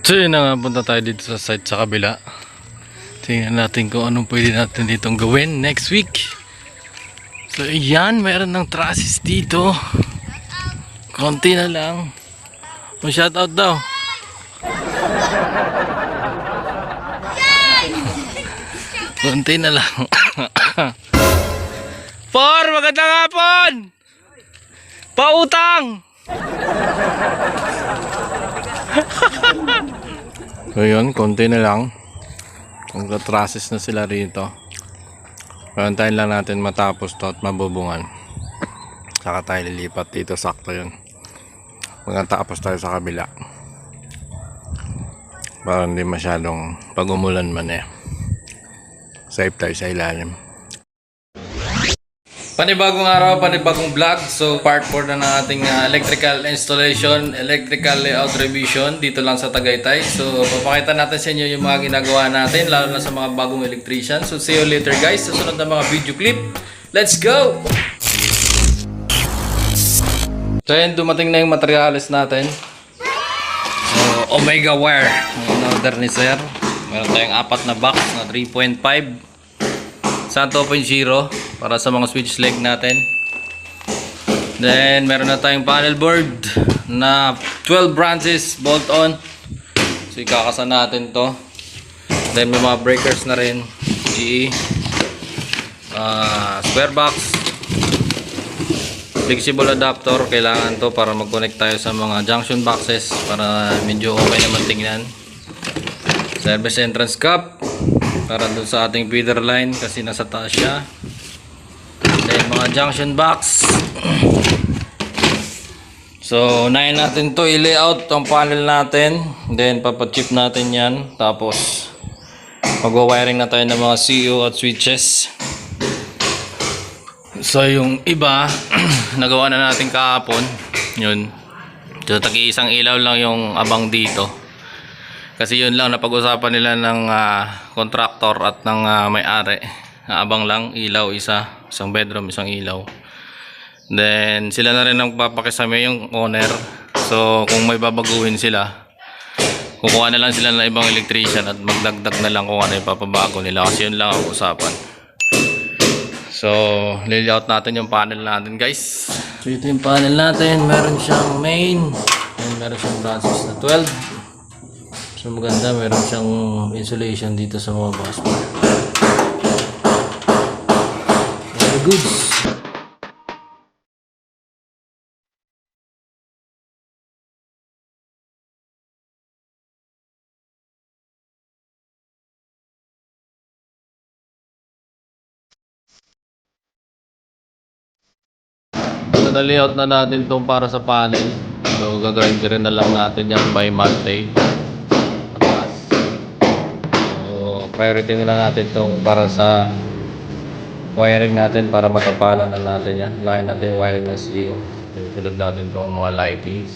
So yun na nga, punta tayo dito sa site sa kabila. Tingnan natin kung anong pwede natin ditong gawin next week. So yan, mayroon ng trusses dito. Konti na lang. Shoutout daw. Konti na lang. Por, magandang hapon! Pautang! So yun, konti na lang. Kung katrasis na sila rito, parantayin lang natin matapos to at mabubungan. Saka tayo lilipat dito, sakto yun. Magkatapos tayo sa kabila para hindi masyadong pag umulan man safe tayo sa ilalim. Panibagong araw, panibagong vlog. So part 4 na ng ating electrical installation, electrical layout revision dito lang sa Tagaytay. So papakita natin sa inyo yung mga ginagawa natin, lalo na sa mga bagong electrician. So see you later guys sa sunod na mga video clip. Let's go! So yan, dumating na yung materials natin. So Omega wire, in-order ni sir. Meron tayong 4 na box na 3.5 sa 2.0 para sa mga switch leg natin. Then meron na tayong panel board na 12 branches bolt on. So ikakasa natin to. Then may mga breakers na rin, GE, square box, flexible adapter. Kailangan to para mag-connect tayo sa mga junction boxes para medyo okay naman tingnan. Service entrance cap para dun sa ating feeder line kasi nasa taas siya. Then mga junction box. So unahin natin to i-layout ang panel natin. Then papachip natin yan. Tapos mag-wiring na tayo ng mga CO at switches. So yung iba nagawa na natin kahapon. Yun. So tagi-isang ilaw lang yung abang dito. Kasi yun lang napag-usapan nila ng contractor at ng may-ari. Abang lang, ilaw isang bedroom, isang ilaw. Then sila na rin ang papakisame yung owner. So kung may babaguhin sila, kukuha na lang sila ng ibang electrician at magdagdag na lang kung ano yung papabago nila. Kasi yun lang ang usapan. So layout natin yung panel natin guys. So ito yung panel natin. Meron siyang main and meron siyang branches na 12. So maganda, meron siyang insulation dito sa mga bus bar. Very good. So na-layout na natin itong para sa panel. So gagrinderin na lang natin yan by Monday. So priority na lang natin itong para sa wiring natin para matapalan na natin yan. Lain natin yung wiring na CO. Tulad natin itong mga lightings.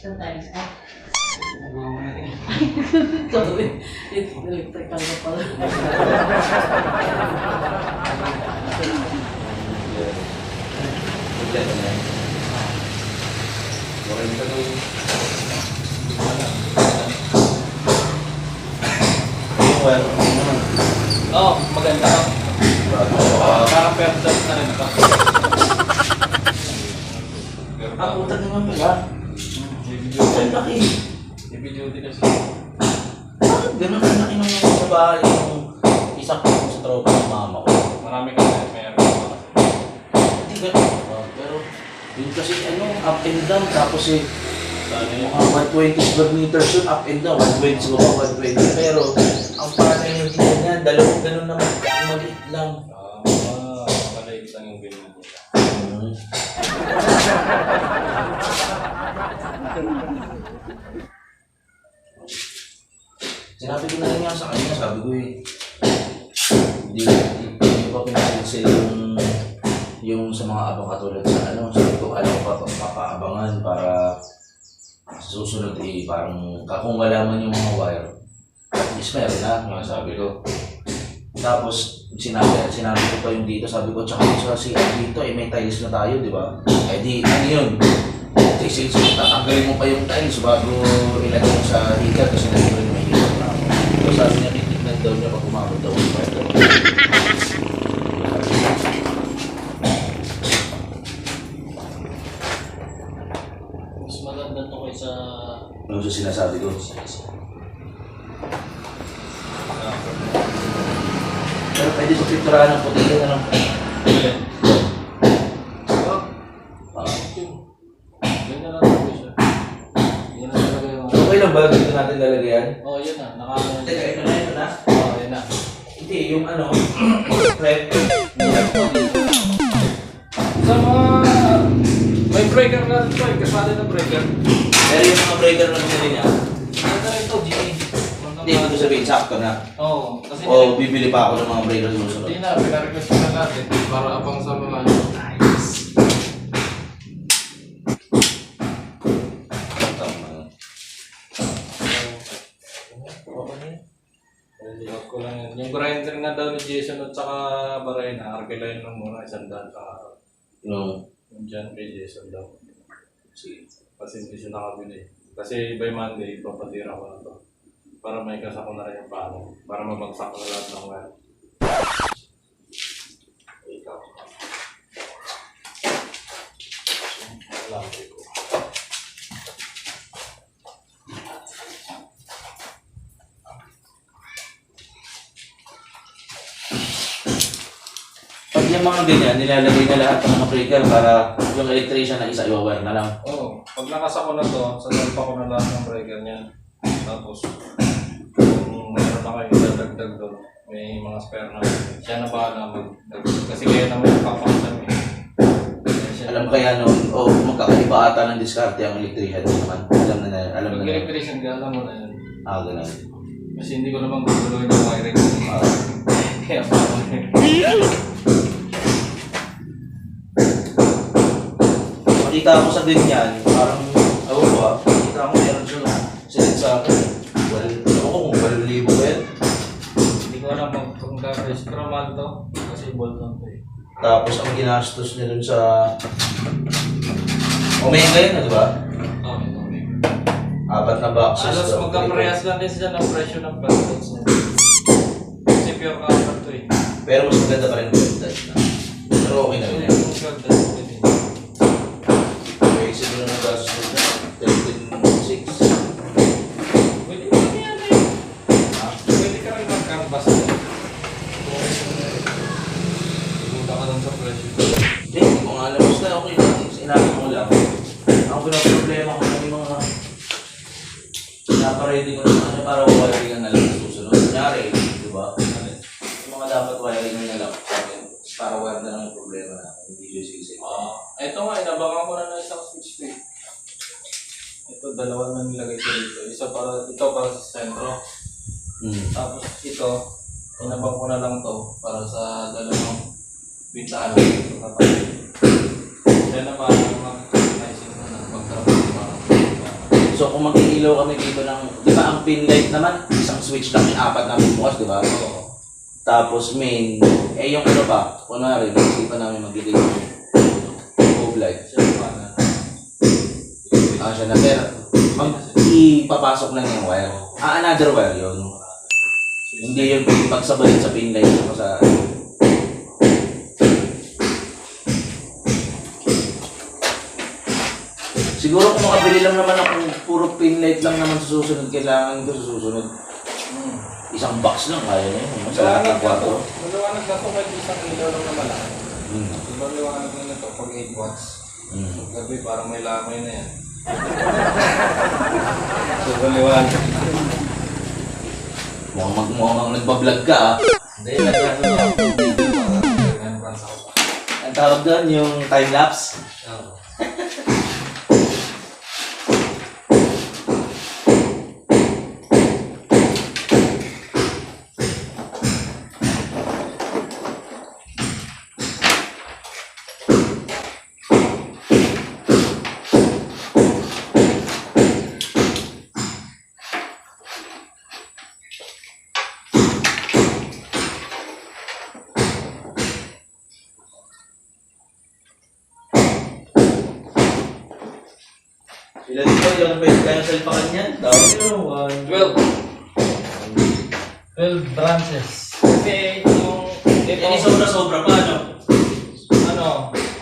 Sometimes, sorry, it's electrical na pala. Oh, maganda. Parang perfect na rin ito. Puta naman pala. Ang laki. Heavy duty kasi. Bakit ganun ang laki ng sa bahay yung isa ko sa tropa ng mama ko? Marami kasi meron. Hindi ganun. Pero yun kasi up and down tapos mga 120 square meters yun, up and down, 120 siguro, 120. Pero ang panay yung hindi ganyan, dalawang ganun naman, maliit lang. Maliit lang yung ganyan. Sinabi ko na rin nga sa kanya, sabi ko hindi pa pinapansin yung sa mga abang katulad sa sabi ko alam ko pa papaabangan para sa susunod parang kung wala man yung mga wire, at least meron na, sabi ko. Tapos sinabi ko pa yung dito, sabi ko tsaka sa dito may tiles na tayo, di ba? Di ano yun? Tatanggalin mo pa yung tiles bago ilagay mo sa heater kasi nandito rin may heater na ako. So sabi niya, titignan daw niya pag umabot daw yung wire. Mas maganda to kaysa... Ano sa sinasabi ko? Pero pwede sa pinturahan ng puti na lang. Ganyan lang ako siya. Yan na talaga yung... Okay lang ba dito natin lalagyan? Oh, yun na. Teka, ito na. Oh, yun na. Hindi, yung prep. Sa mga... May breaker na ito eh. Kasali na breaker. Pero yung mga breaker na pinili niya, Ganda rin ito, GA. hindi ko sabihin, sakto na. Oo. Kasi O bibili pa ako ng mga breaker sa susunod. hindi na. Pinarequest na natin. Para abang sa mga... Lihat ko lang yan. Yung grinder na daw ni Jason at saka Barena, arkilayin lang muna, 100 sa araw. Yung dyan kay Jason daw. Sige. Kasi hindi siya nakabili. Kasi by Monday, papatira ko na to. Para may kasako na rin yung paano. Para mabagsak ko na lahat ng wire. Ikaw. Alam ko. Pag yung mga ganyan, nilalagay na lahat ng mga breaker para yung electrician na isa i-wire na lang. Oo. Pag nakasako na to, sasalpa ko na lahat ng breaker niyan. Tapos, kung mayroon na kayo dadagdag doon, may mga spare na. Siya na bahala magdagdag. Kasi kaya naman yung papaksan eh. Alam kaya magkakaiba ata ng diskarte ang electrician naman. Alam na Pag na. electrician ka, alam mo na yun. Ganun. Kasi hindi ko naman guguluhin yung wiring. Kaya pa ako Makita ko sa ganyan, parang, makita ko meron siya sinet sa akin. Kung 1,000 ba yan? Hindi ko alam kung ka-registro man to. Kasi bolt lang to eh. Tapos ang ginastos niya dun sa Omega yun, di ba? Okay. 4 na boxes. Alos magkaparehas lang din sila ng presyo ng plastics niya. Kasi pure copper to eh. Pero mas maganda pa rin yung welded na. Pero okay na rin yan. Yung welded pwede. Okay, siguro na gastos na 13.6. Pwede yan eh. Pwede ka rin mag-canvas na. Pumunta ka lang sa presyo. dapat wiring na lang. Para wire na lang yung problema na. Hindi yung sisi. Ito nga, inabangan ko na ng isang switch plate. Ito, dalawa na nilagay ko dito. Ito para sa sentro. Tapos ito, inabang ko na lang to para sa dalawang pintaan. Kaya naman, icing na ng pagtrabaho para. So kung mag-iilaw kami dito ng, di ba ang pin light naman, isang switch lang yung apat namin bukas, di ba? Oo. Tapos main, yung ano ba, kunwari, naisipan namin maglagay yung bulb light. Siya naman na. Siya na, pero ipapasok lang yung wire. Another wire yun. Hindi yun pagsabayin sa pin light o sa... Siguro kung makabili lang naman ako puro pin light lang naman sa susunod, kailangan ito sa susunod. Isang box lang, kaya na yun. Masalahat ng 4. Maliwanag na to kahit isang ilaw lang naman lang. Diba liwanag na ito pag 8 watts? Gabi parang may lamay na yan. So maliwanag. Mukhang nagbablog ka ah. Hindi, nagano ako. Remembrance ako pa. Ang tawag doon, yung time-lapse. Oo. Sila dito, yung pwede kayong salpakan yan. Tawag nyo, 12 branches. Kasi yung Yan sobra-sobra pa, no?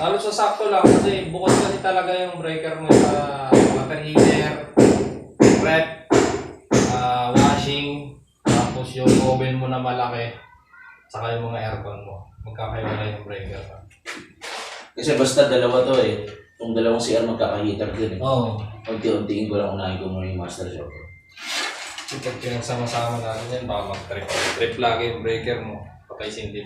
halos sasakto lang kasi bukod kasi talaga yung breaker mo sa water heater, rep, washing, tapos yung oven mo na malaki, saka yung mga aircon mo. Magkakaiwala yung breaker. Kasi basta dalawa to eh. Kung dalawang CR magkaka-heater din eh. Oo. Unti-untiin ko lang unahin ko muna yung master shop. Kapag pinagsama-sama natin yan, baka mag-trip. Trip lagi yung breaker mo. Patay sindi.